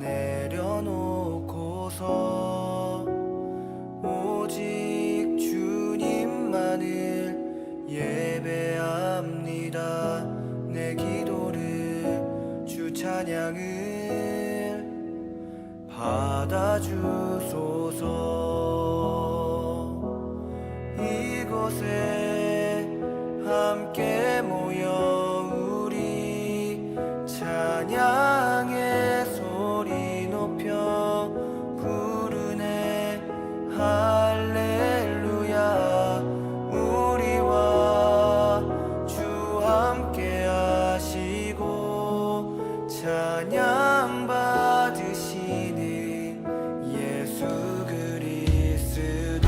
내려놓고서 오직 주님만을 예배합니다. 내 기도를 주 찬양을 받아주소서. 이곳에 함께 모여 우리 찬양의 소리 높여 부르네. 할렐루야. 우리와 주 함께 하시고 찬양 받으시는 예수 그리스도.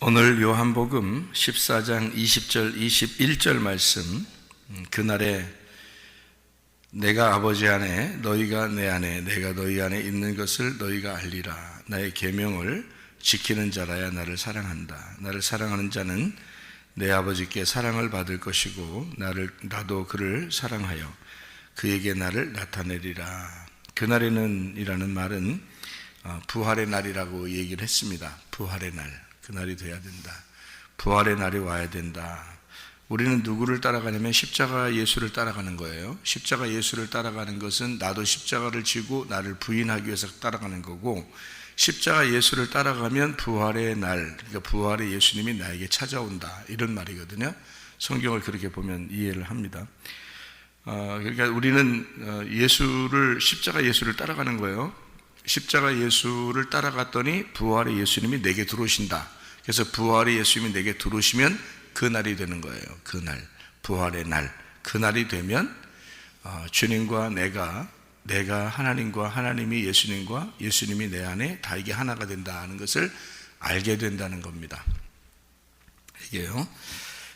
오늘 요한복음 14장 20절 21절 말씀, 그날에 내가 아버지 안에 너희가 내 안에 내가 너희 안에 있는 것을 너희가 알리라. 나의 계명을 지키는 자라야 나를 사랑한다. 나를 사랑하는 자는 내 아버지께 사랑을 받을 것이고 나도 그를 사랑하여 그에게 나를 나타내리라. 그날에는 이라는 말은 부활의 날이라고 얘기를 했습니다. 부활의 날, 그날이 돼야 된다. 부활의 날이 와야 된다. 우리는 누구를 따라가냐면 십자가 예수를 따라가는 거예요. 십자가 예수를 따라가는 것은 나도 십자가를 지고 나를 부인하기 위해서 따라가는 거고, 십자가 예수를 따라가면 부활의 날, 그러니까 부활의 예수님이 나에게 찾아온다, 이런 말이거든요. 성경을 그렇게 보면 이해를 합니다. 그러니까 우리는 십자가 예수를 따라가는 거예요. 십자가 예수를 따라갔더니 부활의 예수님이 내게 들어오신다. 그래서 부활의 예수님이 내게 들어오시면 그 날이 되는 거예요. 그날, 부활의 날, 그 날이 되면 주님과 내가 하나님과 하나님이 예수님과 예수님이 내 안에 다 이게 하나가 된다는 것을 알게 된다는 겁니다. 이게요.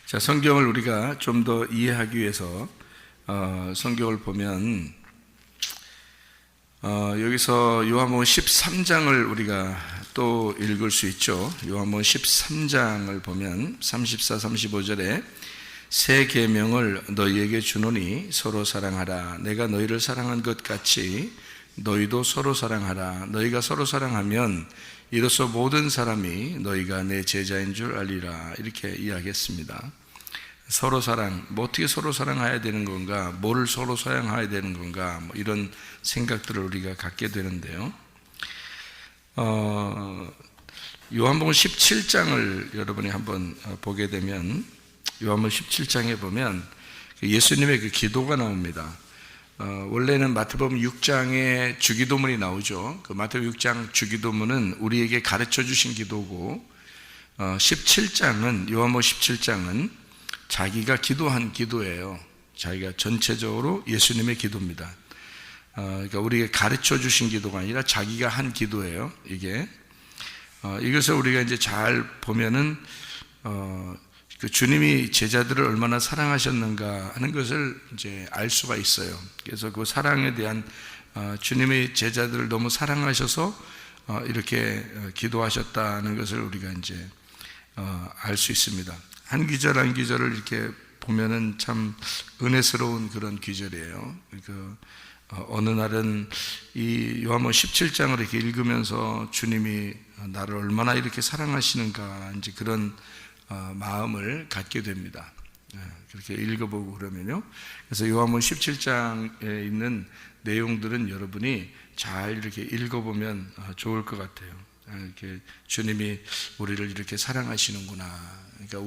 자, 성경을 우리가 좀 더 이해하기 위해서 성경을 보면 여기서 요한복음 13장을 우리가 또 읽을 수 있죠. 요한복음 13장을 보면 34, 35절에 새 계명을 너희에게 주노니 서로 사랑하라. 내가 너희를 사랑한 것 같이 너희도 서로 사랑하라. 너희가 서로 사랑하면 이로써 모든 사람이 너희가 내 제자인 줄 알리라. 이렇게 이야기했습니다. 서로 사랑, 어떻게 서로 사랑해야 되는 건가, 뭐를 서로 사랑해야 되는 건가, 이런 생각들을 우리가 갖게 되는데요. 요한복음 17장을 여러분이 한번 보게 되면, 요한복음 17장에 보면 예수님의 그 기도가 나옵니다. 원래는 마태복음 6장에 주기도문이 나오죠. 그 마태복음 6장 주기도문은 우리에게 가르쳐 주신 기도고, 17장은, 요한복음 17장은 자기가 기도한 기도예요. 자기가 전체적으로 예수님의 기도입니다. 그러니까 우리에게 가르쳐 주신 기도가 아니라 자기가 한 기도예요. 이것을 우리가 이제 잘 보면은 그 주님이 제자들을 얼마나 사랑하셨는가 하는 것을 이제 알 수가 있어요. 그래서 그 사랑에 대한 주님의 제자들을 너무 사랑하셔서 이렇게 기도하셨다는 것을 우리가 이제 알 수 있습니다. 한 귀절 한 귀절을 이렇게 보면은 참 은혜스러운 그런 귀절이에요. 어느 날은 이 요한복음 17장을 이렇게 읽으면서 주님이 나를 얼마나 이렇게 사랑하시는가, 이제 그런 마음을 갖게 됩니다. 그렇게 읽어보고 그러면요. 그래서 요한복음 17장에 있는 내용들은 여러분이 잘 이렇게 읽어보면 좋을 것 같아요. 이렇게 주님이 우리를 이렇게 사랑하시는구나. 그러니까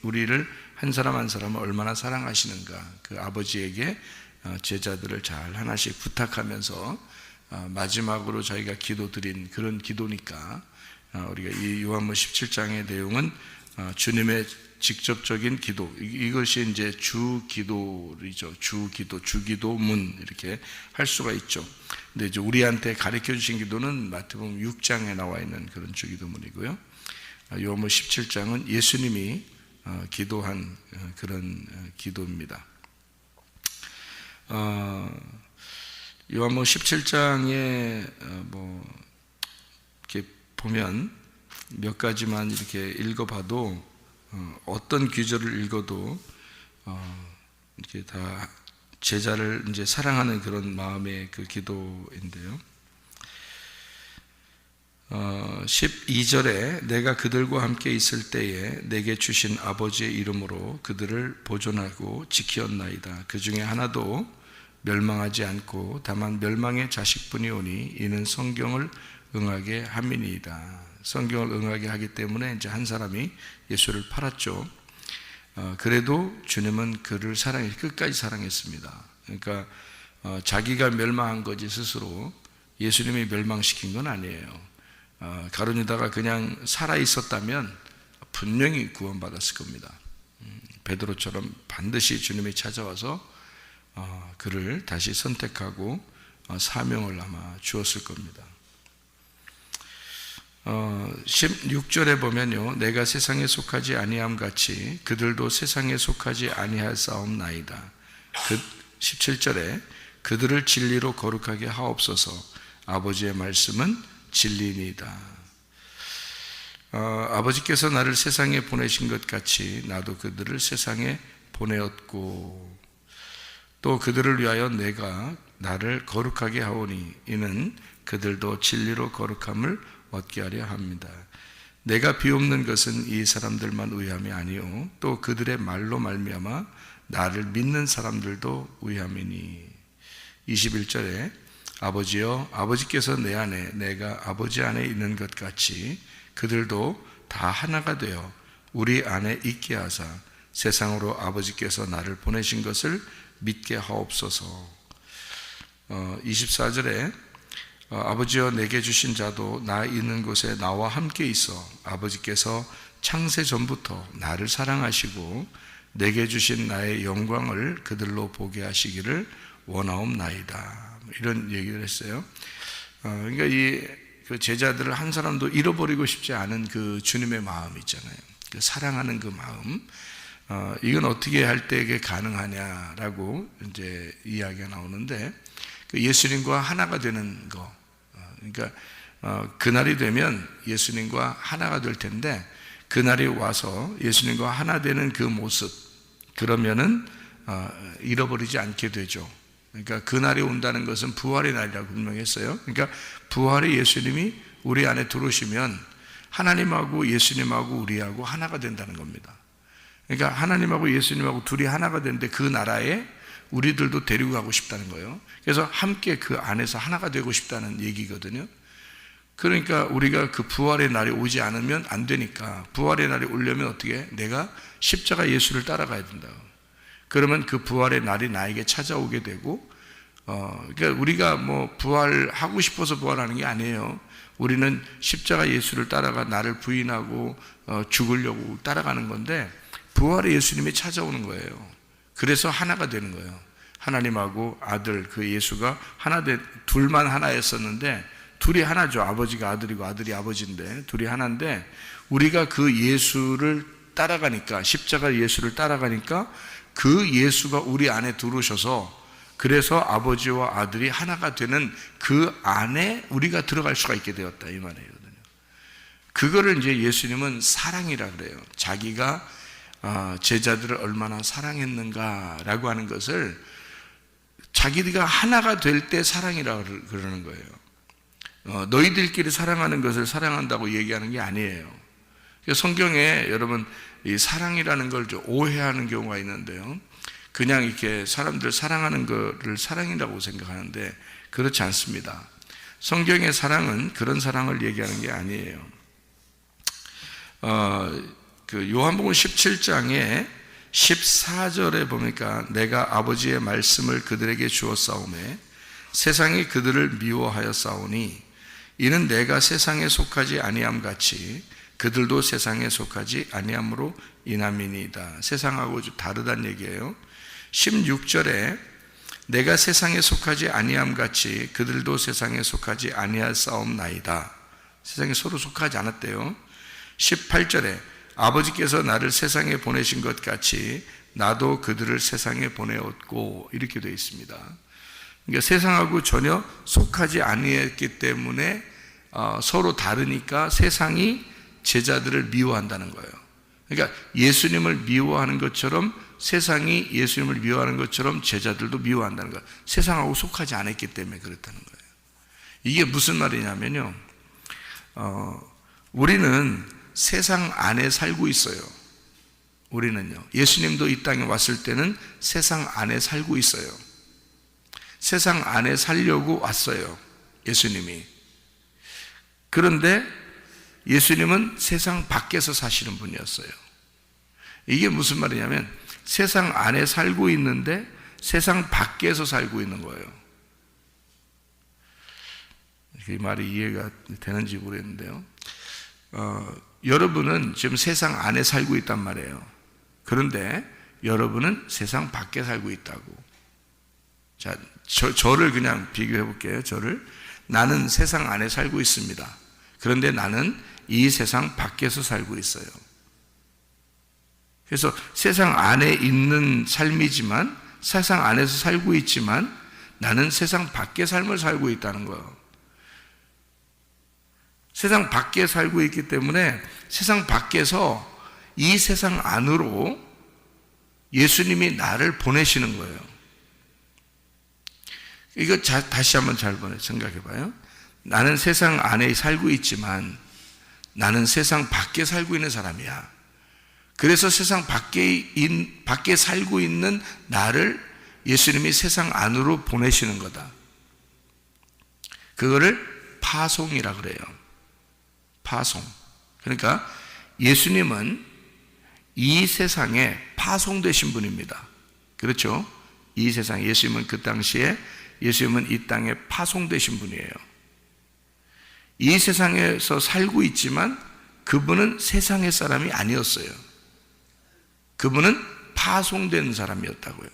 우리를 한 사람 한 사람을 얼마나 사랑하시는가, 그 아버지에게 제자들을 잘 하나씩 부탁하면서 마지막으로 자기가 기도드린 그런 기도니까, 우리가 이 요한복음 17장의 내용은 주님의 직접적인 기도, 이것이 이제 주기도이죠. 주기도문, 이렇게 할 수가 있죠. 근데 이제 우리한테 가르쳐 주신 기도는 마태복음 6장에 나와 있는 그런 주기도문이고요. 요한복음 17장은 예수님이 기도한 그런 기도입니다. 요한복음 17장에 이렇게 보면 몇 가지만 이렇게 읽어봐도 어떤 귀절을 읽어도 이렇게 다 제자를 이제 사랑하는 그런 마음의 그 기도인데요. 12절에 내가 그들과 함께 있을 때에 내게 주신 아버지의 이름으로 그들을 보존하고 지키었나이다. 그 중에 하나도 멸망하지 않고 다만 멸망의 자식뿐이 오니 이는 성경을 응하게 함이니이다. 성경을 응하게 하기 때문에 이제 한 사람이 예수를 팔았죠. 그래도 주님은 그를 끝까지 사랑했습니다. 그러니까 자기가 멸망한 거지 스스로 예수님이 멸망시킨 건 아니에요. 가룟유다가 그냥 살아 있었다면 분명히 구원받았을 겁니다. 베드로처럼 반드시 주님이 찾아와서 그를 다시 선택하고 사명을 아마 주었을 겁니다. 16절에 보면요, 내가 세상에 속하지 아니함 같이 그들도 세상에 속하지 아니하사옵나이다. 17절에 그들을 진리로 거룩하게 하옵소서. 아버지의 말씀은 진리니이다. 아버지께서 나를 세상에 보내신 것 같이 나도 그들을 세상에 보내었고, 또 그들을 위하여 내가 나를 거룩하게 하오니 이는 그들도 진리로 거룩함을 얻게 하려 합니다. 내가 비옵는 것은 이 사람들만 위함이 아니요 또 그들의 말로 말미암아 나를 믿는 사람들도 위함이니. 21절에 아버지여, 아버지께서 내 안에 내가 아버지 안에 있는 것 같이 그들도 다 하나가 되어 우리 안에 있게 하사 세상으로 아버지께서 나를 보내신 것을 믿게 하옵소서. 24절에 아버지여, 내게 주신 자도 나 있는 곳에 나와 함께 있어 아버지께서 창세 전부터 나를 사랑하시고 내게 주신 나의 영광을 그들로 보게 하시기를 원하옵나이다. 이런 얘기를 했어요. 그러니까 그 제자들을 한 사람도 잃어버리고 싶지 않은 그 주님의 마음 있잖아요. 그 사랑하는 그 마음. 이건 어떻게 할 때 이게 가능하냐라고 이제 이야기가 나오는데, 그 예수님과 하나가 되는 거. 그러니까 그날이 되면 예수님과 하나가 될 텐데, 그날이 와서 예수님과 하나 되는 그 모습, 그러면은 잃어버리지 않게 되죠. 그러니까 그날이 온다는 것은 부활의 날이라고 분명히 했어요. 그러니까 부활의 예수님이 우리 안에 들어오시면 하나님하고 예수님하고 우리하고 하나가 된다는 겁니다. 그러니까 하나님하고 예수님하고 둘이 하나가 되는데 그 나라에 우리들도 데리고 가고 싶다는 거예요. 그래서 함께 그 안에서 하나가 되고 싶다는 얘기거든요. 그러니까 우리가 그 부활의 날이 오지 않으면 안 되니까, 부활의 날이 오려면 어떻게? 내가 십자가 예수를 따라가야 된다. 그러면 그 부활의 날이 나에게 찾아오게 되고, 그러니까 우리가 뭐 부활하고 싶어서 부활하는 게 아니에요. 우리는 십자가 예수를 따라가 나를 부인하고 죽으려고 따라가는 건데, 부활의 예수님이 찾아오는 거예요. 그래서 하나가 되는 거예요. 하나님하고 아들, 그 예수가 둘만 하나였었는데 둘이 하나죠. 아버지가 아들이고 아들이 아버지인데 둘이 하나인데, 우리가 그 예수를 따라가니까, 십자가 예수를 따라가니까 그 예수가 우리 안에 들어오셔서, 그래서 아버지와 아들이 하나가 되는 그 안에 우리가 들어갈 수가 있게 되었다, 이 말이거든요. 그거를 이제 예수님은 사랑이라 그래요. 자기가 제자들을 얼마나 사랑했는가라고 하는 것을 자기가 하나가 될 때 사랑이라고 그러는 거예요. 너희들끼리 사랑하는 것을 사랑한다고 얘기하는 게 아니에요. 성경에 여러분 이 사랑이라는 걸 좀 오해하는 경우가 있는데요, 그냥 이렇게 사람들 사랑하는 것을 사랑이라고 생각하는데 그렇지 않습니다. 성경의 사랑은 그런 사랑을 얘기하는 게 아니에요. 그 요한복음 17장에 14절에 보니까 내가 아버지의 말씀을 그들에게 주었사오매 세상이 그들을 미워하였사오니 이는 내가 세상에 속하지 아니함 같이 그들도 세상에 속하지 아니함으로 인함이니이다. 세상하고 좀 다르다는 얘기예요. 16절에 내가 세상에 속하지 아니함 같이 그들도 세상에 속하지 아니하사옵나이다. 세상에 서로 속하지 않았대요. 18절에 아버지께서 나를 세상에 보내신 것 같이 나도 그들을 세상에 보내었고, 이렇게 되어 있습니다. 그러니까 세상하고 전혀 속하지 아니했기 때문에 서로 다르니까 세상이 제자들을 미워한다는 거예요. 그러니까 예수님을 미워하는 것처럼 세상이 예수님을 미워하는 것처럼 제자들도 미워한다는 거예요. 세상하고 속하지 않았기 때문에 그렇다는 거예요. 이게 무슨 말이냐면요, 우리는 세상 안에 살고 있어요. 우리는요, 예수님도 이 땅에 왔을 때는 세상 안에 살고 있어요. 세상 안에 살려고 왔어요, 예수님이. 그런데 예수님은 세상 밖에서 사시는 분이었어요. 이게 무슨 말이냐면 세상 안에 살고 있는데 세상 밖에서 살고 있는 거예요. 이 말이 이해가 되는지 모르겠는데요, 여러분은 지금 세상 안에 살고 있단 말이에요. 그런데 여러분은 세상 밖에 살고 있다고. 자, 저를 그냥 비교해 볼게요. 나는 세상 안에 살고 있습니다. 그런데 나는 이 세상 밖에서 살고 있어요. 그래서 세상 안에 있는 삶이지만, 세상 안에서 살고 있지만 나는 세상 밖의 삶을 살고 있다는 거예요. 세상 밖에 살고 있기 때문에 세상 밖에서 이 세상 안으로 예수님이 나를 보내시는 거예요. 이거 다시 한번 잘 생각해 봐요. 나는 세상 안에 살고 있지만 나는 세상 밖에 살고 있는 사람이야. 그래서 세상 밖에 살고 있는 나를 예수님이 세상 안으로 보내시는 거다. 그거를 파송이라 그래요. 파송. 그러니까 예수님은 이 세상에 파송되신 분입니다. 그렇죠? 이 세상, 예수님은 그 당시에 예수님은 이 땅에 파송되신 분이에요. 이 세상에서 살고 있지만 그분은 세상의 사람이 아니었어요. 그분은 파송된 사람이었다고요.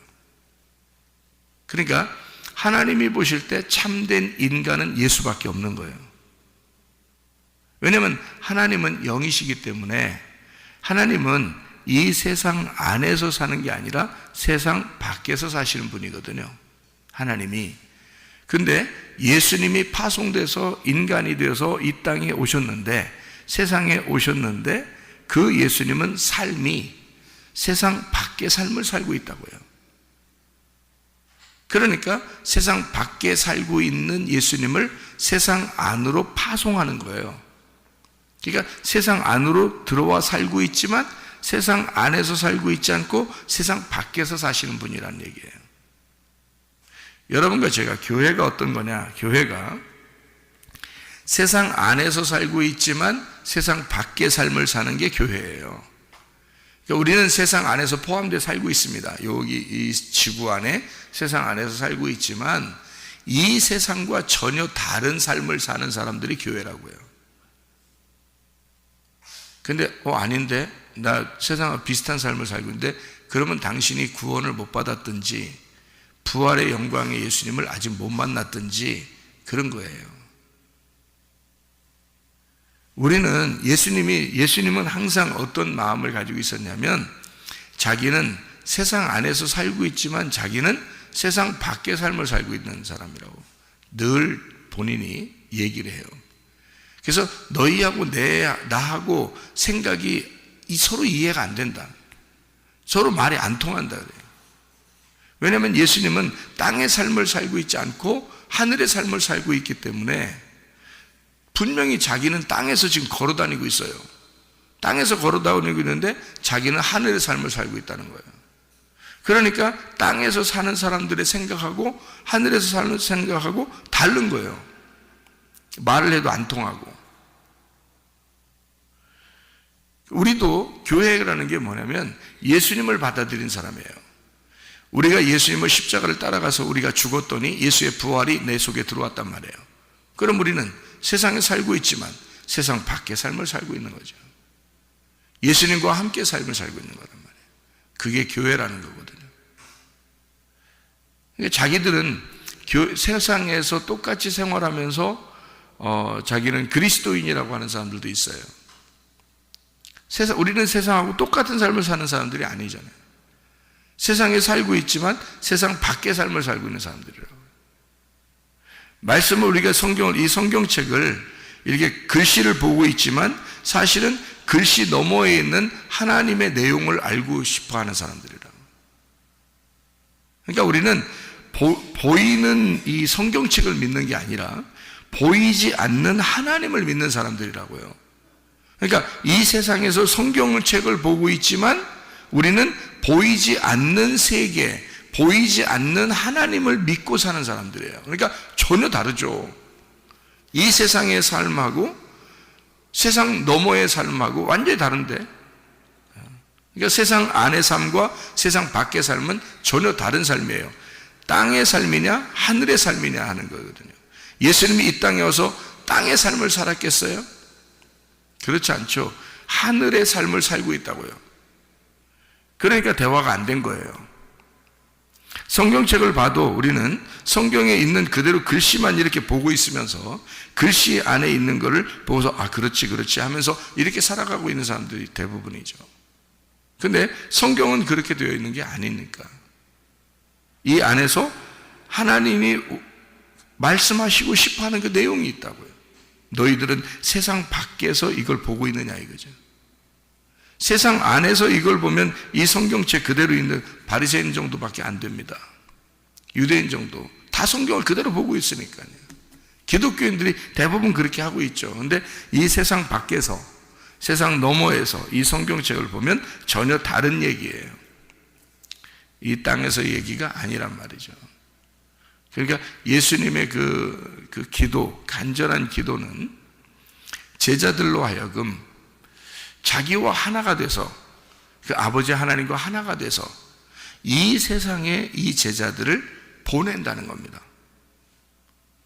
그러니까 하나님이 보실 때 참된 인간은 예수밖에 없는 거예요. 왜냐하면 하나님은 영이시기 때문에 하나님은 이 세상 안에서 사는 게 아니라 세상 밖에서 사시는 분이거든요. 하나님이. 근데 예수님이 파송돼서 인간이 되어서 이 땅에 오셨는데, 세상에 오셨는데 그 예수님은 삶이 세상 밖의 삶을 살고 있다고요. 그러니까 세상 밖에 살고 있는 예수님을 세상 안으로 파송하는 거예요. 그러니까 세상 안으로 들어와 살고 있지만 세상 안에서 살고 있지 않고 세상 밖에서 사시는 분이라는 얘기예요. 여러분과 제가, 교회가 어떤 거냐? 교회가 세상 안에서 살고 있지만 세상 밖의 삶을 사는 게 교회예요. 그러니까 우리는 세상 안에서 포함되어 살고 있습니다. 여기 이 지구 안에 세상 안에서 살고 있지만 이 세상과 전혀 다른 삶을 사는 사람들이 교회라고요. 근데 아닌데 나 세상과 비슷한 삶을 살고 있는데, 그러면 당신이 구원을 못 받았든지 부활의 영광의 예수님을 아직 못 만났든지 그런 거예요. 우리는 예수님은 항상 어떤 마음을 가지고 있었냐면, 자기는 세상 안에서 살고 있지만 자기는 세상 밖의 삶을 살고 있는 사람이라고 늘 본인이 얘기를 해요. 그래서 너희하고 나하고 생각이 서로 이해가 안 된다. 서로 말이 안 통한다 그래요. 왜냐하면 예수님은 땅의 삶을 살고 있지 않고 하늘의 삶을 살고 있기 때문에 분명히 자기는 땅에서 지금 걸어 다니고 있어요. 땅에서 걸어 다니고 있는데 자기는 하늘의 삶을 살고 있다는 거예요. 그러니까 땅에서 사는 사람들의 생각하고 하늘에서 사는 생각하고 다른 거예요. 말을 해도 안 통하고. 우리도 교회라는 게 뭐냐면 예수님을 받아들인 사람이에요. 우리가 예수님의 십자가를 따라가서 우리가 죽었더니 예수의 부활이 내 속에 들어왔단 말이에요. 그럼 우리는 세상에 살고 있지만 세상 밖의 삶을 살고 있는 거죠. 예수님과 함께 삶을 살고 있는 거란 말이에요. 그게 교회라는 거거든요. 그러니까 자기들은 세상에서 똑같이 생활하면서 자기는 그리스도인이라고 하는 사람들도 있어요. 우리는 세상하고 똑같은 삶을 사는 사람들이 아니잖아요. 세상에 살고 있지만 세상 밖의 삶을 살고 있는 사람들이라고. 말씀을 우리가 이 성경책을 이렇게 글씨를 보고 있지만 사실은 글씨 너머에 있는 하나님의 내용을 알고 싶어 하는 사람들이라고. 그러니까 우리는 보이는 이 성경책을 믿는 게 아니라 보이지 않는 하나님을 믿는 사람들이라고요. 그러니까 이 세상에서 성경책을 보고 있지만 우리는 보이지 않는 세계, 보이지 않는 하나님을 믿고 사는 사람들이에요. 그러니까 전혀 다르죠. 이 세상의 삶하고 세상 너머의 삶하고 완전히 다른데, 그러니까 세상 안의 삶과 세상 밖의 삶은 전혀 다른 삶이에요. 땅의 삶이냐 하늘의 삶이냐 하는 거거든요. 예수님이 이 땅에 와서 땅의 삶을 살았겠어요? 그렇지 않죠. 하늘의 삶을 살고 있다고요. 그러니까 대화가 안 된 거예요. 성경책을 봐도 우리는 성경에 있는 그대로 글씨만 이렇게 보고 있으면서 글씨 안에 있는 거를 보고서 그렇지 하면서 이렇게 살아가고 있는 사람들이 대부분이죠. 근데 성경은 그렇게 되어 있는 게 아니니까. 이 안에서 하나님이 말씀하시고 싶어하는 그 내용이 있다고요. 너희들은 세상 밖에서 이걸 보고 있느냐 이거죠. 세상 안에서 이걸 보면 이 성경책 그대로 있는 바리새인 정도밖에 안 됩니다. 유대인 정도 다 성경을 그대로 보고 있으니까요. 기독교인들이 대부분 그렇게 하고 있죠. 그런데 이 세상 밖에서, 세상 너머에서 이 성경책을 보면 전혀 다른 얘기예요. 이 땅에서 얘기가 아니란 말이죠. 그러니까 예수님의 그 기도, 간절한 기도는 제자들로 하여금 자기와 하나가 돼서, 그 아버지 하나님과 하나가 돼서 이 세상에 이 제자들을 보낸다는 겁니다.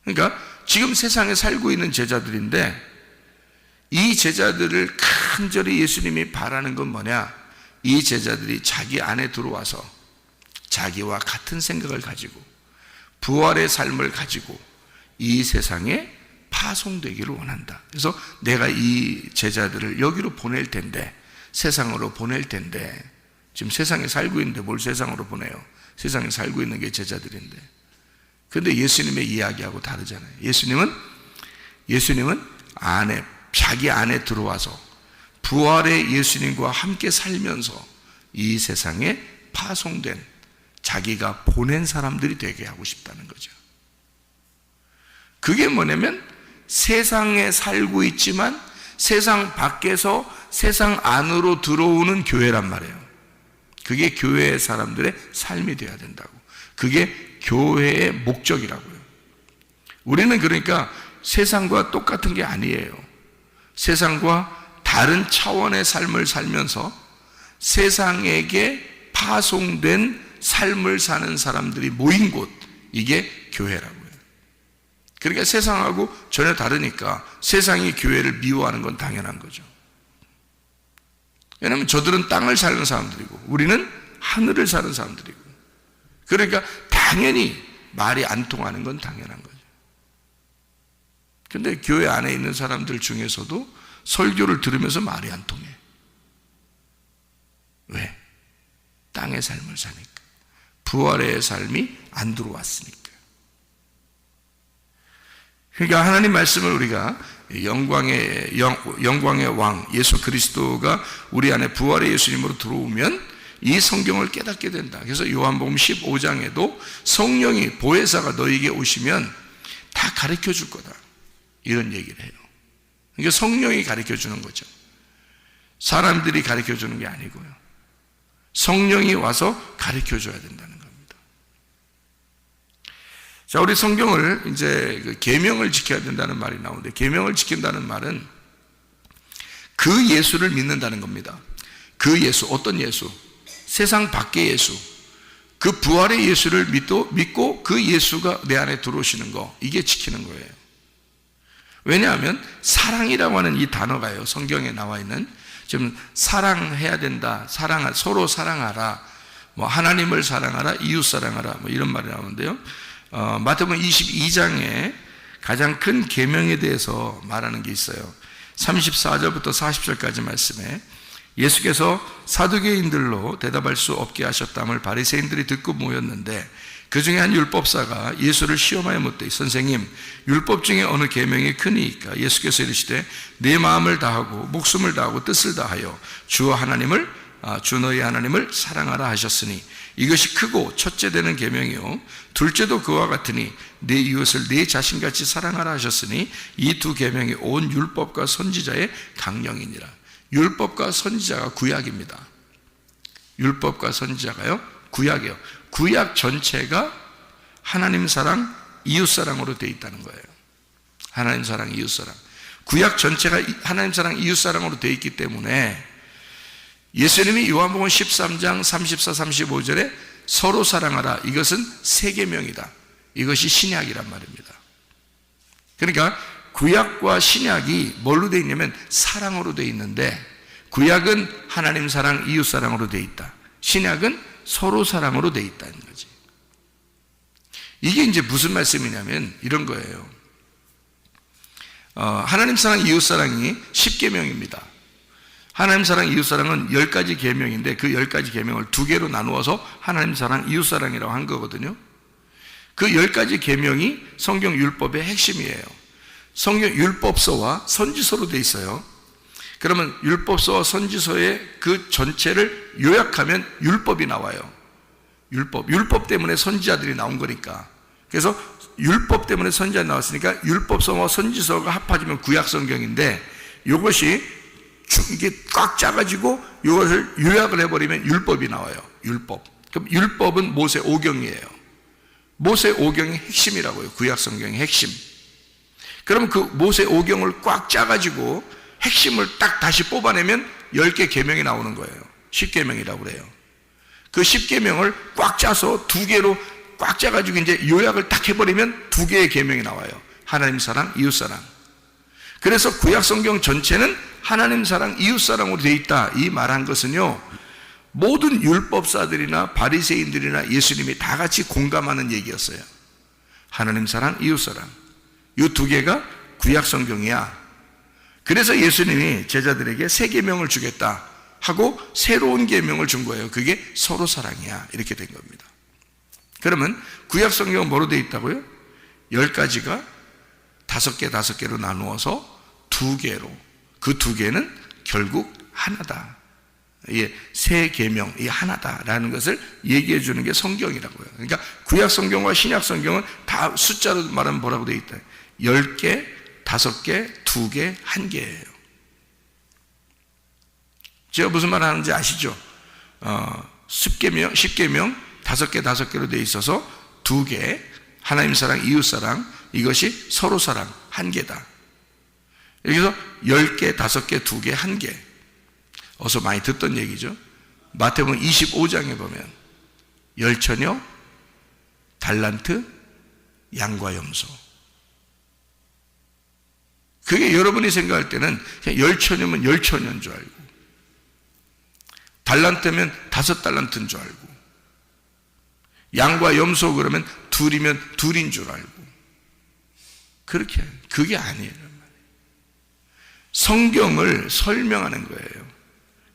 그러니까 지금 세상에 살고 있는 제자들인데, 이 제자들을 간절히 예수님이 바라는 건 뭐냐? 이 제자들이 자기 안에 들어와서 자기와 같은 생각을 가지고 부활의 삶을 가지고 이 세상에 파송되기를 원한다. 그래서 내가 이 제자들을 여기로 보낼 텐데, 세상으로 보낼 텐데, 지금 세상에 살고 있는데 뭘 세상으로 보내요? 세상에 살고 있는 게 제자들인데. 그런데 예수님의 이야기하고 다르잖아요. 예수님은 자기 안에 들어와서 부활의 예수님과 함께 살면서 이 세상에 파송된, 자기가 보낸 사람들이 되게 하고 싶다는 거죠. 그게 뭐냐면 세상에 살고 있지만 세상 밖에서 세상 안으로 들어오는 교회란 말이에요. 그게 교회의 사람들의 삶이 되어야 된다고. 그게 교회의 목적이라고요. 우리는 그러니까 세상과 똑같은 게 아니에요. 세상과 다른 차원의 삶을 살면서 세상에게 파송된 삶을 사는 사람들이 모인 곳, 이게 교회라고요. 그러니까 세상하고 전혀 다르니까 세상이 교회를 미워하는 건 당연한 거죠. 왜냐하면 저들은 땅을 사는 사람들이고 우리는 하늘을 사는 사람들이고, 그러니까 당연히 말이 안 통하는 건 당연한 거죠. 그런데 교회 안에 있는 사람들 중에서도 설교를 들으면서 말이 안 통해. 왜? 땅의 삶을 사니까. 부활의 삶이 안 들어왔으니까. 그러니까 하나님 말씀을 우리가 영광의 왕 예수 그리스도가 우리 안에 부활의 예수님으로 들어오면 이 성경을 깨닫게 된다. 그래서 요한복음 15장에도 성령이 보혜사가 너에게 오시면 다 가르쳐 줄 거다, 이런 얘기를 해요. 그러니까 성령이 가르쳐 주는 거죠. 사람들이 가르쳐 주는 게 아니고요. 성령이 와서 가르쳐 줘야 된다는 겁니다. 자, 우리 성경을 이제 계명을 지켜야 된다는 말이 나오는데, 계명을 지킨다는 말은 그 예수를 믿는다는 겁니다. 그 예수, 어떤 예수? 세상 밖의 예수, 그 부활의 예수를 믿고 그 예수가 내 안에 들어오시는 거, 이게 지키는 거예요. 왜냐하면 사랑이라고 하는 이 단어가요, 성경에 나와 있는, 지금 사랑해야 된다, 서로 사랑하라, 뭐 하나님을 사랑하라, 이웃 사랑하라, 뭐 이런 말이 나오는데요. 마태복음 22장에 가장 큰 계명에 대해서 말하는 게 있어요. 34절부터 40절까지 말씀에 예수께서 사두개인들로 대답할 수 없게 하셨다함을 바리새인들이 듣고 모였는데, 그 중에 한 율법사가 예수를 시험하여 묻되, 선생님, 율법 중에 어느 계명이 크니이까? 예수께서 이르시되, 내 마음을 다하고 목숨을 다하고 뜻을 다하여 주 너희 하나님을 사랑하라 하셨으니 이것이 크고 첫째 되는 계명이요 둘째도 그와 같으니 내 이웃을 내 자신같이 사랑하라 하셨으니 이 두 계명이 온 율법과 선지자의 강령이니라. 율법과 선지자가 구약입니다. 율법과 선지자가요 구약이에요. 구약 전체가 하나님 사랑, 이웃 사랑으로 되어 있다는 거예요. 하나님 사랑, 이웃 사랑. 구약 전체가 하나님 사랑, 이웃 사랑으로 되어 있기 때문에 예수님이 요한복음 13장 34, 35절에 서로 사랑하라, 이것은 새 계명이다, 이것이 신약이란 말입니다. 그러니까 구약과 신약이 뭘로 되어 있냐면 사랑으로 되어 있는데, 구약은 하나님 사랑, 이웃 사랑으로 되어 있다. 신약은 서로 사랑으로 되어 있다는 거지. 이게 이제 무슨 말씀이냐면 이런 거예요. 하나님 사랑, 이웃 사랑이 10계명입니다. 하나님 사랑, 이웃 사랑은 10가지 계명인데 그 10가지 계명을 2개로 나누어서 하나님 사랑, 이웃 사랑이라고 한 거거든요. 그 10가지 계명이 성경 율법의 핵심이에요. 성경 율법서와 선지서로 돼 있어요. 그러면 율법서와 선지서의 그 전체를 요약하면 율법이 나와요. 율법 때문에 선지자들이 나온 거니까. 그래서 율법 때문에 선지자 나왔으니까 율법서와 선지서가 합하지면 구약성경인데, 이것이 이게 꽉 짜가지고 이것을 요약을 해버리면 율법이 나와요. 율법. 그럼 율법은 모세 오경이에요. 모세 오경의 핵심이라고요. 구약성경의 핵심. 그럼 그 모세 오경을 꽉 짜가지고 핵심을 딱 다시 뽑아내면 10개 계명이 나오는 거예요. 10계명이라고 그래요. 그 10계명을 꽉 짜서 2개로 꽉 짜가지고 이제 요약을 딱 해버리면 2개의 계명이 나와요. 하나님 사랑, 이웃 사랑. 그래서 구약성경 전체는 하나님 사랑, 이웃 사랑으로 되어 있다. 이 말한 것은요, 모든 율법사들이나 바리새인들이나 예수님이 다 같이 공감하는 얘기였어요. 하나님 사랑, 이웃 사랑. 이 2개가 구약성경이야. 그래서 예수님이 제자들에게 새 계명을 주겠다 하고 새로운 계명을 준 거예요. 그게 서로 사랑이야. 이렇게 된 겁니다. 그러면 구약성경은 뭐로 되어 있다고요? 10가지가 5개로 나누어서 2개로, 그 2개는 결국 하나다. 새 계명, 이 하나다라는 것을 얘기해 주는 게 성경이라고요. 그러니까 구약성경과 신약성경은 다 숫자로 말하면 뭐라고 되어 있다? 10개, 5개, 2개, 1개예요. 제가 무슨 말 하는지 아시죠? 10계명, 5개로 되어 있어서 2개, 하나님 사랑, 이웃 사랑, 이것이 서로 사랑, 1개다. 여기서 10개, 5개, 2개, 1개. 어서 많이 듣던 얘기죠. 마태복음 25장에 보면 열처녀, 달란트, 양과 염소. 그게 여러분이 생각할 때는 그냥 열처녀면 열처녀인 줄 알고, 달란트면 5달란트인 줄 알고, 양과 염소 그러면 둘이면 둘인 줄 알고, 그렇게 그게 아니에요. 성경을 설명하는 거예요.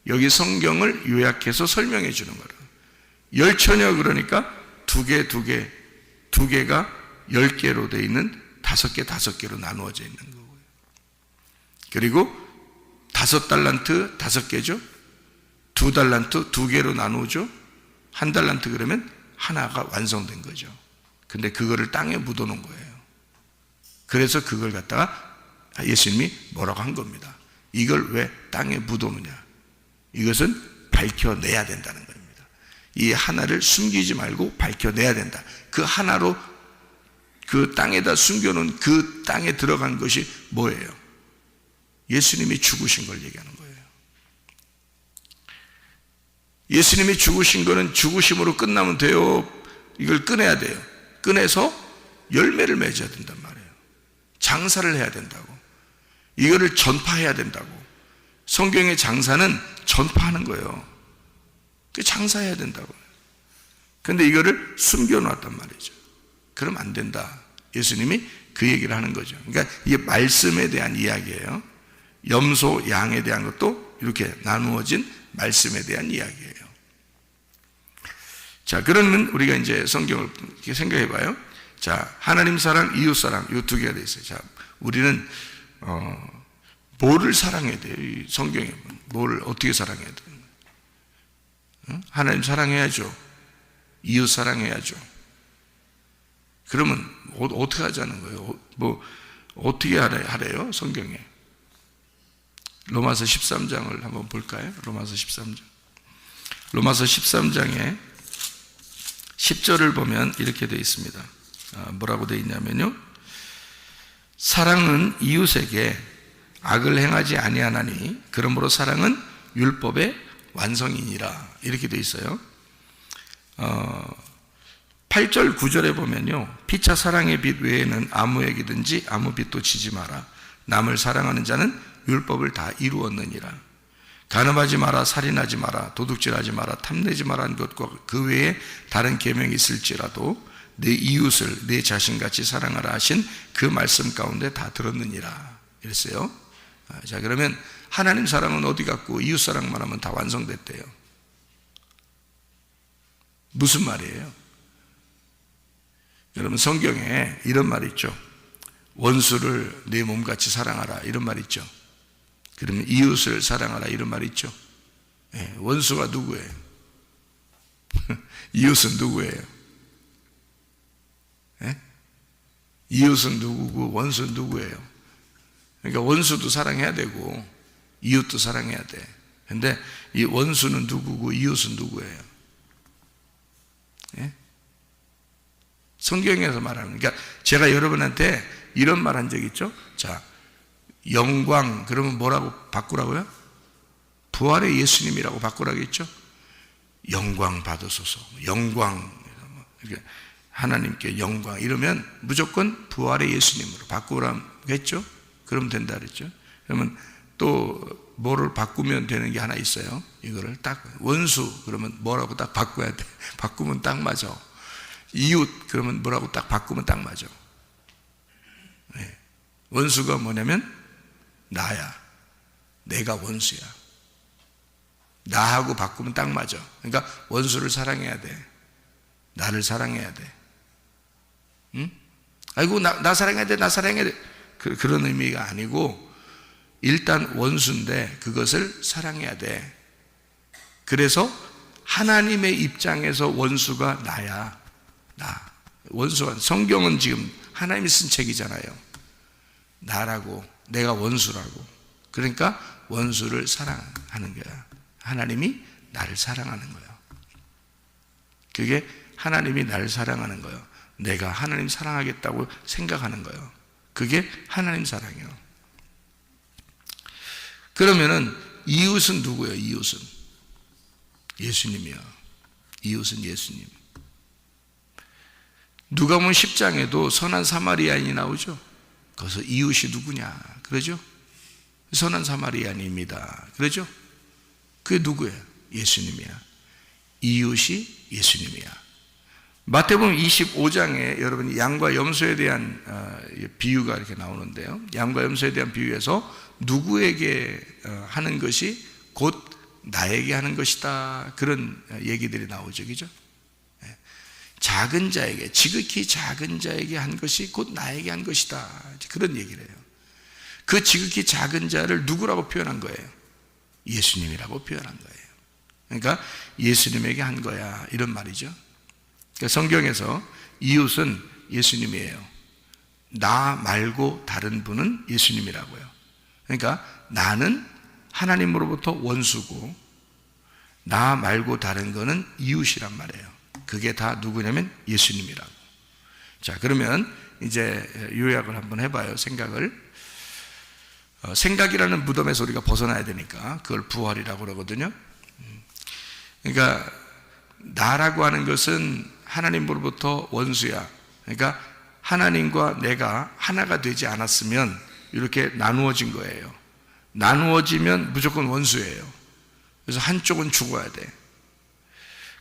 여기 성경을 요약해서 설명해 주는 거예요. 열처녀 그러니까 2개가 10개로 되어 있는 5개로 나누어져 있는 거고요. 그리고 5달란트 5개죠. 2달란트 2개로 나누죠. 1달란트 그러면 하나가 완성된 거죠. 근데 그거를 땅에 묻어 놓은 거예요. 그래서 그걸 갖다가 예수님이 뭐라고 한 겁니다. 이걸 왜 땅에 묻어 놓냐? 이것은 밝혀내야 된다는 겁니다. 이 하나를 숨기지 말고 밝혀내야 된다. 그 하나로 그 땅에다 숨겨놓은 그 땅에 들어간 것이 뭐예요? 예수님이 죽으신 걸 얘기하는 거예요. 예수님이 죽으신 거는 죽으심으로 끝나면 돼요? 이걸 꺼내야 돼요. 꺼내서 열매를 맺어야 된단 말이에요. 장사를 해야 된다고. 이거를 전파해야 된다고. 성경의 장사는 전파하는 거예요. 장사해야 된다고. 그런데 이거를 숨겨놨단 말이죠. 그럼 안 된다. 예수님이 그 얘기를 하는 거죠. 그러니까 이게 말씀에 대한 이야기예요. 염소, 양에 대한 것도 이렇게 나누어진 말씀에 대한 이야기예요. 자, 그러면 우리가 이제 성경을 이렇게 생각해 봐요. 자, 하나님 사랑, 이웃 사랑, 이 2개가 되어 있어요. 자, 우리는 뭐를 사랑해야 돼요? 이 성경에 뭘 어떻게 사랑해야 돼요? 하나님 사랑해야죠. 이웃 사랑해야죠. 그러면 어떻게 하자는 거예요? 뭐 어떻게 하래요? 성경에 로마서 13장을 한번 볼까요? 로마서 13장. 로마서 13장에 10절을 보면 이렇게 되어 있습니다. 뭐라고 되어 있냐면요, 사랑은 이웃에게 악을 행하지 아니하나니 그러므로 사랑은 율법의 완성이니라. 이렇게 되어 있어요. 8절 9절에 보면요, 피차 사랑의 빛 외에는 아무에게든지 아무 빛도 지지 마라. 남을 사랑하는 자는 율법을 다 이루었느니라. 간음하지 마라, 살인하지 마라, 도둑질하지 마라, 탐내지 마라는 것과 그 외에 다른 계명이 있을지라도 내 이웃을 내 자신같이 사랑하라 하신 그 말씀 가운데 다 들었느니라 이랬어요. 자, 그러면 하나님 사랑은 어디 갔고 이웃 사랑만 하면 다 완성됐대요. 무슨 말이에요? 여러분, 성경에 이런 말이 있죠. 원수를 내 몸같이 사랑하라 이런 말이 있죠. 그러면 이웃을 사랑하라 이런 말이 있죠. 원수가 누구예요? 이웃은 누구예요? 이웃은 누구고 원수는 누구예요? 그러니까 원수도 사랑해야 되고 이웃도 사랑해야 돼. 근데 이 원수는 누구고 이웃은 누구예요? 성경에서 말하는, 그러니까 제가 여러분한테 이런 말 한 적 있죠? 자, 영광, 그러면 뭐라고 바꾸라고요? 부활의 예수님이라고 바꾸라고 했죠? 영광 받으소서, 영광, 하나님께 영광, 이러면 무조건 부활의 예수님으로 바꾸라고 했죠? 그러면 된다 그랬죠? 그러면 또 뭐를 바꾸면 되는 게 하나 있어요. 이거를 딱, 원수, 그러면 뭐라고 딱 바꿔야 돼. 바꾸면 딱 맞아. 이웃, 그러면 뭐라고 딱 바꾸면 딱 맞아. 원수가 뭐냐면 나야. 내가 원수야. 나하고 바꾸면 딱 맞아. 그러니까 원수를 사랑해야 돼. 나를 사랑해야 돼. 응? 아이고, 나 사랑해야 돼. 나 사랑해야 돼. 그런 의미가 아니고, 일단 원수인데 그것을 사랑해야 돼. 그래서 하나님의 입장에서 원수가 나야. 나. 원수가, 성경은 지금 하나님이 쓴 책이잖아요. 나라고, 내가 원수라고. 그러니까 원수를 사랑하는 거야. 하나님이 나를 사랑하는 거야. 그게 하나님이 나를 사랑하는 거예요. 내가 하나님 사랑하겠다고 생각하는 거예요. 그게 하나님 사랑이에요. 그러면은 이웃은 누구예요? 이웃은 예수님이요. 이웃은 예수님. 누가복음 10장에도 선한 사마리아인이 나오죠. 거기서 이웃이 누구냐 그러죠? 선한 사마리아인입니다 그러죠? 그게 누구예요? 예수님이야. 이웃이 예수님이야. 마태복음 25장에 여러분 양과 염소에 대한 비유가 이렇게 나오는데요. 양과 염소에 대한 비유에서 누구에게 하는 것이 곧 나에게 하는 것이다, 그런 얘기들이 나오죠. 그죠? 작은 자에게, 지극히 작은 자에게 한 것이 곧 나에게 한 것이다, 그런 얘기를 해요. 그 지극히 작은 자를 누구라고 표현한 거예요? 예수님이라고 표현한 거예요. 그러니까 예수님에게 한 거야, 이런 말이죠. 그러니까 성경에서 이웃은 예수님이에요. 나 말고 다른 분은 예수님이라고요. 그러니까 나는 하나님으로부터 원수고 나 말고 다른 거는 이웃이란 말이에요. 그게 다 누구냐면 예수님이라고. 자, 그러면 이제 요약을 한번 해봐요. 생각이라는 무덤에서 우리가 벗어나야 되니까 그걸 부활이라고 그러거든요. 그러니까 나라고 하는 것은 하나님으로부터 원수야. 그러니까 하나님과 내가 하나가 되지 않았으면 이렇게 나누어진 거예요. 나누어지면 무조건 원수예요. 그래서 한쪽은 죽어야 돼.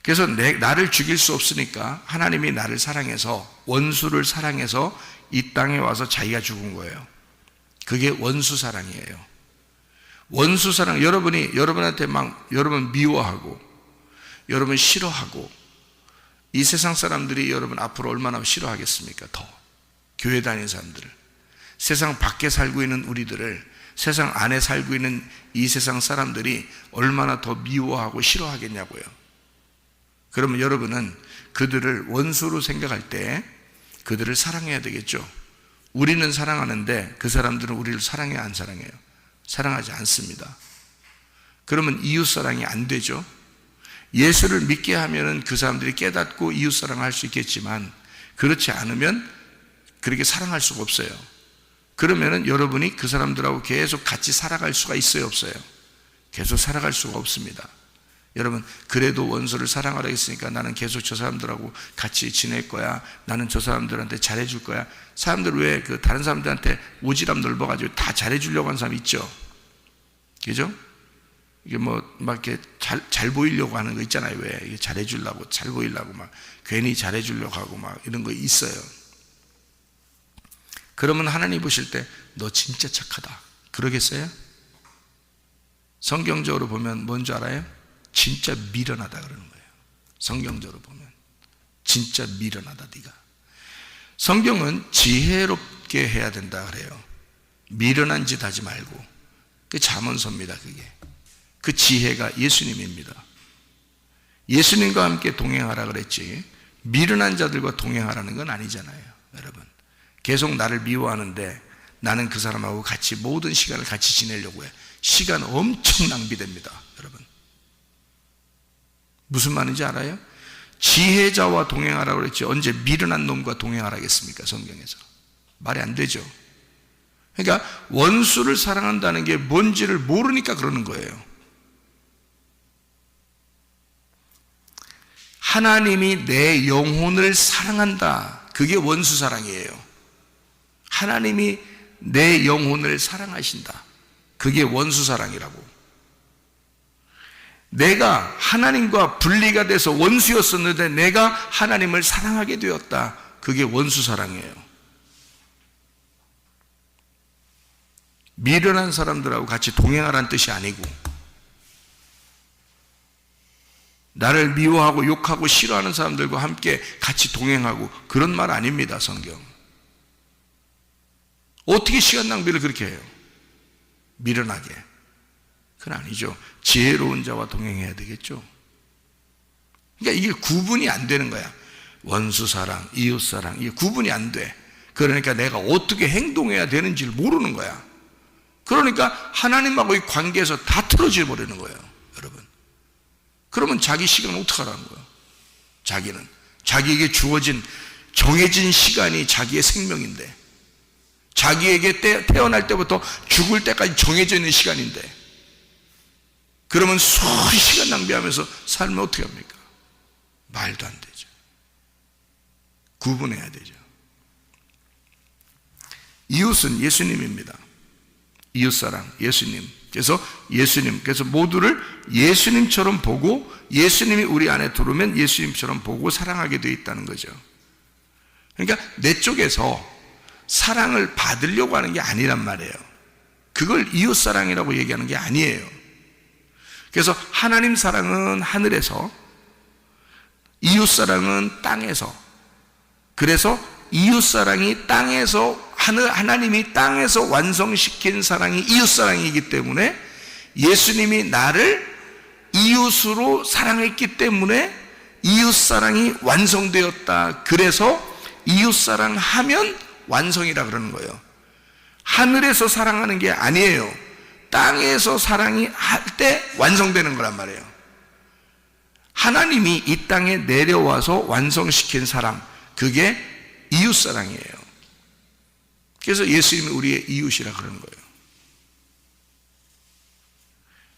그래서 나를 죽일 수 없으니까 하나님이 나를 사랑해서, 원수를 사랑해서 이 땅에 와서 자기가 죽은 거예요. 그게 원수 사랑이에요. 원수 사랑, 여러분한테 여러분 미워하고 여러분 싫어하고, 이 세상 사람들이 여러분 앞으로 얼마나 싫어하겠습니까? 더 교회 다니는 사람들을, 세상 밖에 살고 있는 우리들을, 세상 안에 살고 있는 이 세상 사람들이 얼마나 더 미워하고 싫어하겠냐고요. 그러면 여러분은 그들을 원수로 생각할 때 그들을 사랑해야 되겠죠. 우리는 사랑하는데 그 사람들은 우리를 사랑해요, 안 사랑해요? 사랑하지 않습니다. 그러면 이웃사랑이 안 되죠. 예수를 믿게 하면은 그 사람들이 깨닫고 이웃사랑을 할 수 있겠지만, 그렇지 않으면 그렇게 사랑할 수가 없어요. 그러면은 여러분이 그 사람들하고 계속 같이 살아갈 수가 있어요, 없어요? 계속 살아갈 수가 없습니다. 여러분, 그래도 원수를 사랑하라 했으니까 나는 계속 저 사람들하고 같이 지낼 거야, 나는 저 사람들한테 잘해줄 거야. 사람들 왜 다른 사람들한테 오지랖 넓어가지고 다 잘해주려고 하는 사람 있죠? 그죠? 이게 뭐 막 이렇게 잘 보이려고 하는 거 있잖아요. 왜 이게 잘해주려고, 잘 보이려고 막 괜히 잘해주려고 하고 막 이런 거 있어요. 그러면 하나님 보실 때 너 진짜 착하다 그러겠어요? 성경적으로 보면 뭔지 알아요? 진짜 미련하다 그러는 거예요. 성경적으로 보면 진짜 미련하다 네가. 성경은 지혜롭게 해야 된다 그래요. 미련한 짓 하지 말고. 그게 잠언서입니다. 그게 그 지혜가 예수님입니다. 예수님과 함께 동행하라 그랬지 미련한 자들과 동행하라는 건 아니잖아요. 여러분 계속 나를 미워하는데 나는 그 사람하고 같이 모든 시간을 같이 지내려고 해. 시간 엄청 낭비됩니다. 여러분 무슨 말인지 알아요? 지혜자와 동행하라고 그랬지 언제 미련한 놈과 동행하라겠습니까? 성경에서 말이 안 되죠. 그러니까 원수를 사랑한다는 게 뭔지를 모르니까 그러는 거예요. 하나님이 내 영혼을 사랑한다. 그게 원수 사랑이에요. 하나님이 내 영혼을 사랑하신다. 그게 원수 사랑이라고. 내가 하나님과 분리가 돼서 원수였었는데 내가 하나님을 사랑하게 되었다. 그게 원수 사랑이에요. 미련한 사람들하고 같이 동행하라는 뜻이 아니고 나를 미워하고 욕하고 싫어하는 사람들과 함께 같이 동행하고 그런 말 아닙니다. 성경. 어떻게 시간 낭비를 그렇게 해요? 미련하게. 그건 아니죠. 지혜로운 자와 동행해야 되겠죠. 그러니까 이게 구분이 안 되는 거야. 원수사랑, 이웃사랑 이게 구분이 안 돼. 그러니까 내가 어떻게 행동해야 되는지를 모르는 거야. 그러니까 하나님하고의 관계에서 다 틀어져 버리는 거예요. 여러분 그러면 자기 시간은 어떻게 하라는 거예요? 자기는 자기에게 주어진 정해진 시간이 자기의 생명인데 자기에게 태어날 때부터 죽을 때까지 정해져 있는 시간인데 그러면 수많은 시간 낭비하면서 살면 어떻게 합니까? 말도 안 되죠. 구분해야 되죠. 이웃은 예수님입니다. 이웃사랑, 예수님. 그래서 모두를 예수님처럼 보고 예수님이 우리 안에 들어오면 예수님처럼 보고 사랑하게 되어 있다는 거죠. 그러니까 내 쪽에서 사랑을 받으려고 하는 게 아니란 말이에요. 그걸 이웃사랑이라고 얘기하는 게 아니에요. 그래서 하나님 사랑은 하늘에서, 이웃사랑은 땅에서. 그래서 이웃사랑이 땅에서, 하나님이 땅에서 완성시킨 사랑이 이웃사랑이기 때문에 예수님이 나를 이웃으로 사랑했기 때문에 이웃사랑이 완성되었다. 그래서 이웃사랑하면 완성이라 그러는 거예요. 하늘에서 사랑하는 게 아니에요. 땅에서 사랑이 할 때 완성되는 거란 말이에요. 하나님이 이 땅에 내려와서 완성시킨 사랑, 그게 이웃사랑이에요. 그래서 예수님이 우리의 이웃이라 그러는 거예요.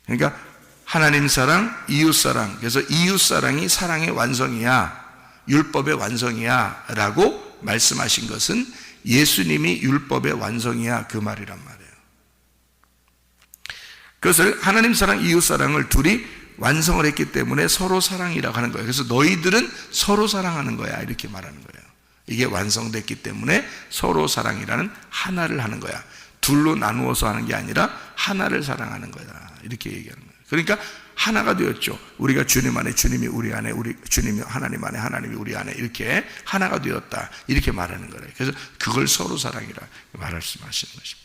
그러니까 하나님 사랑, 이웃사랑. 그래서 이웃사랑이 사랑의 완성이야, 율법의 완성이야 라고 말씀하신 것은 예수님이 율법의 완성이야 그 말이란 말이에요. 그것을 하나님 사랑, 이웃사랑을 둘이 완성을 했기 때문에 서로 사랑이라고 하는 거예요. 그래서 너희들은 서로 사랑하는 거야 이렇게 말하는 거예요. 이게 완성됐기 때문에 서로 사랑이라는 하나를 하는 거야. 둘로 나누어서 하는 게 아니라 하나를 사랑하는 거야 이렇게 얘기하는 거예요. 그러니까 하나가 되었죠. 우리가 주님 안에, 주님이 우리 안에, 주님이 하나님 안에, 하나님이 우리 안에 이렇게 하나가 되었다 이렇게 말하는 거예요. 그래서 그걸 서로 사랑이라 말씀하시는 것입니다.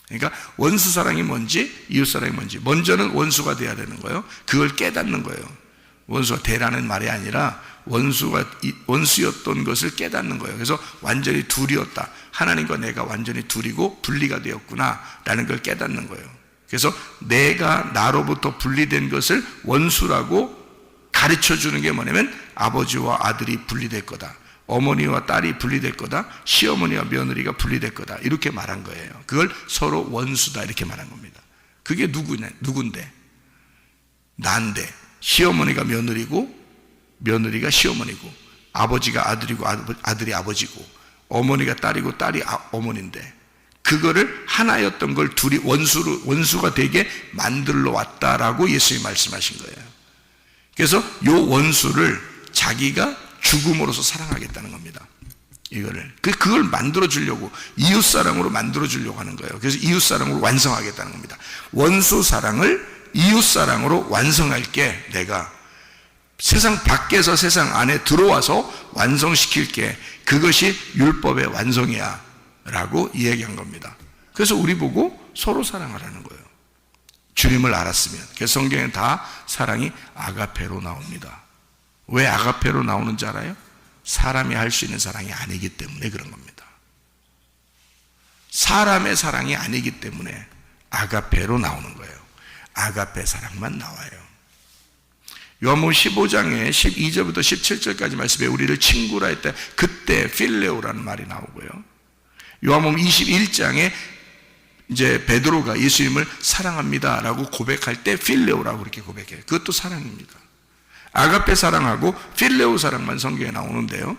그러니까 원수 사랑이 뭔지 이웃 사랑이 뭔지 먼저는 원수가 돼야 되는 거예요. 그걸 깨닫는 거예요. 원수가 되라는 말이 아니라 원수였던 것을 깨닫는 거예요. 그래서 완전히 둘이었다. 하나님과 내가 완전히 둘이고 분리가 되었구나 라는 걸 깨닫는 거예요. 그래서 내가 나로부터 분리된 것을 원수라고 가르쳐 주는 게 뭐냐면 아버지와 아들이 분리될 거다, 어머니와 딸이 분리될 거다, 시어머니와 며느리가 분리될 거다 이렇게 말한 거예요. 그걸 서로 원수다 이렇게 말한 겁니다. 그게 누군데? 난데 시어머니가 며느리고 며느리가 시어머니고 아버지가 아들이고 아들이 아버지고 어머니가 딸이고 딸이 어머니인데 그거를 하나였던 걸 둘이 원수가 되게 만들러 왔다라고 예수님이 말씀하신 거예요. 그래서 요 원수를 자기가 죽음으로써 사랑하겠다는 겁니다. 그걸 만들어 주려고, 이웃 사랑으로 만들어 주려고 하는 거예요. 그래서 이웃 사랑으로 완성하겠다는 겁니다. 원수 사랑을 이웃 사랑으로 완성할게. 내가 세상 밖에서 세상 안에 들어와서 완성시킬게. 그것이 율법의 완성이야 라고 이야기한 겁니다. 그래서 우리 보고 서로 사랑하라는 거예요. 주님을 알았으면. 그래서 성경에 다 사랑이 아가페로 나옵니다. 왜 아가페로 나오는지 알아요? 사람이 할 수 있는 사랑이 아니기 때문에 그런 겁니다. 사람의 아니기 때문에 아가페로 나오는 거예요. 아가페 사랑만 나와요. 요한복음 15장에 12절부터 17절까지 말씀에 우리를 친구라 했다. 그때 필레오라는 말이 나오고요. 요한복음 21장에 이제 베드로가 예수님을 사랑합니다라고 고백할 때 필레오라고 그렇게 고백해요. 그것도 사랑입니다. 아가페 사랑하고 필레오 사랑만 성경에 나오는데요.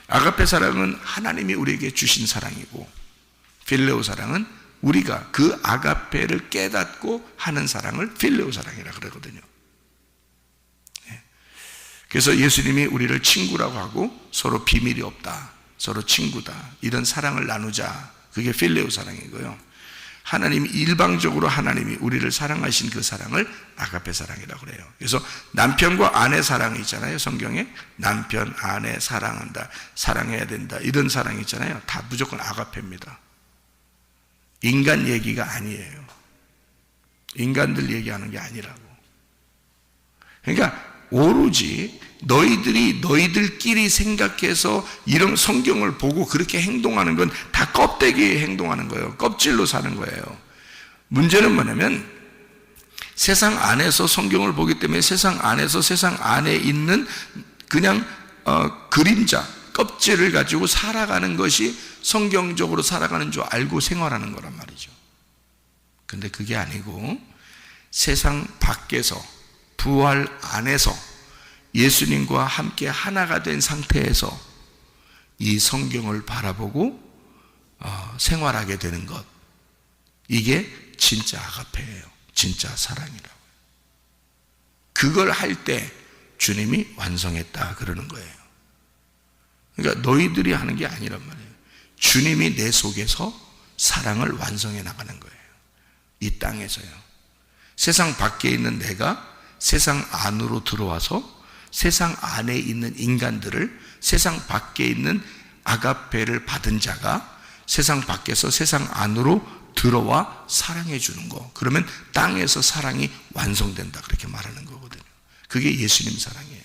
아가페 사랑은 하나님이 우리에게 주신 사랑이고, 필레오 사랑은 우리가 그 아가페를 깨닫고 하는 사랑을 필레오 사랑이라 그러거든요. 그래서 예수님이 우리를 친구라고 하고 서로 비밀이 없다, 서로 친구다, 이런 사랑을 나누자. 그게 필레오 사랑이고요. 하나님이 일방적으로 하나님이 우리를 사랑하신 그 사랑을 아가페 사랑이라고 그래요. 그래서 남편과 아내 사랑이 있잖아요. 성경에 남편, 아내 사랑한다, 사랑해야 된다, 이런 사랑이 있잖아요. 다 무조건 아가페입니다. 인간 얘기가 아니에요. 인간들 얘기하는 게 아니라고. 그러니까 오로지 너희들끼리 생각해서 이런 성경을 보고 그렇게 행동하는 건 다 껍데기에 행동하는 거예요. 껍질로 사는 거예요. 문제는 뭐냐면 세상 안에서 성경을 보기 때문에 세상 안에서 세상 안에 있는 그냥 그림자, 껍질을 가지고 살아가는 것이 성경적으로 살아가는 줄 알고 생활하는 거란 말이죠. 근데 그게 아니고 세상 밖에서 부활 안에서 예수님과 함께 하나가 된 상태에서 이 성경을 바라보고 생활하게 되는 것, 이게 진짜 아가페예요. 진짜 사랑이라고요. 그걸 할 때 주님이 완성했다 그러는 거예요. 그러니까 너희들이 하는 게 아니란 말이에요. 주님이 내 속에서 사랑을 완성해 나가는 거예요. 이 땅에서요. 세상 밖에 있는 내가 세상 안으로 들어와서 세상 안에 있는 인간들을, 세상 밖에 있는 아가페를 받은 자가 세상 밖에서 세상 안으로 들어와 사랑해 주는 거. 그러면 땅에서 사랑이 완성된다 그렇게 말하는 거거든요. 그게 예수님 사랑이에요.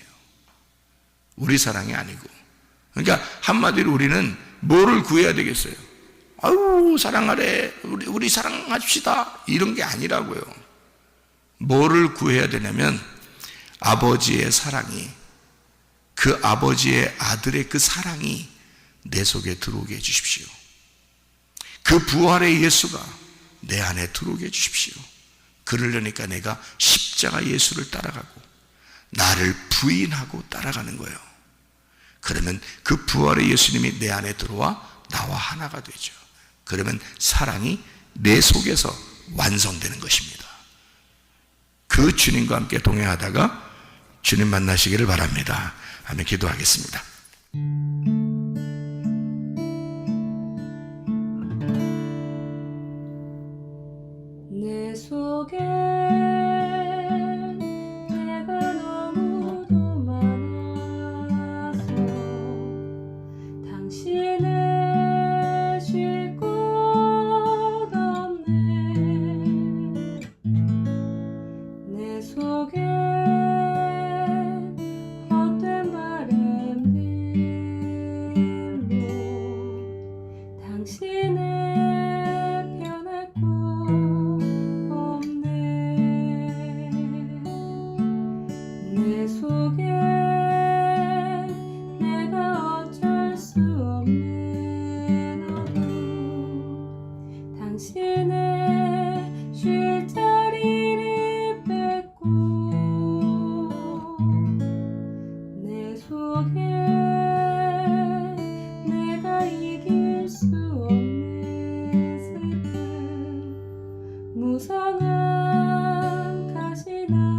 우리 사랑이 아니고. 그러니까 한마디로 우리는 뭐를 구해야 되겠어요? 아유 사랑하래, 우리 사랑합시다, 이런 게 아니라고요. 뭐를 구해야 되냐면 아버지의 사랑이, 그 아버지의 아들의 그 사랑이 내 속에 들어오게 해주십시오. 그 부활의 예수가 내 안에 들어오게 해주십시오. 그러려니까 내가 십자가 예수를 따라가고 나를 부인하고 따라가는 거예요. 그러면 그 부활의 예수님이 내 안에 들어와 나와 하나가 되죠. 그러면 사랑이 내 속에서 완성되는 것입니다. 그 주님과 함께 동행하다가 주님 만나시기를 바랍니다. 아멘. 기도하겠습니다. 내 속에 내가 너무도 많아서 당신을 쉴 곳 없네. 내 속에 헛된 바램들로 당신을 변할 곳 없네. 풍성한 가시나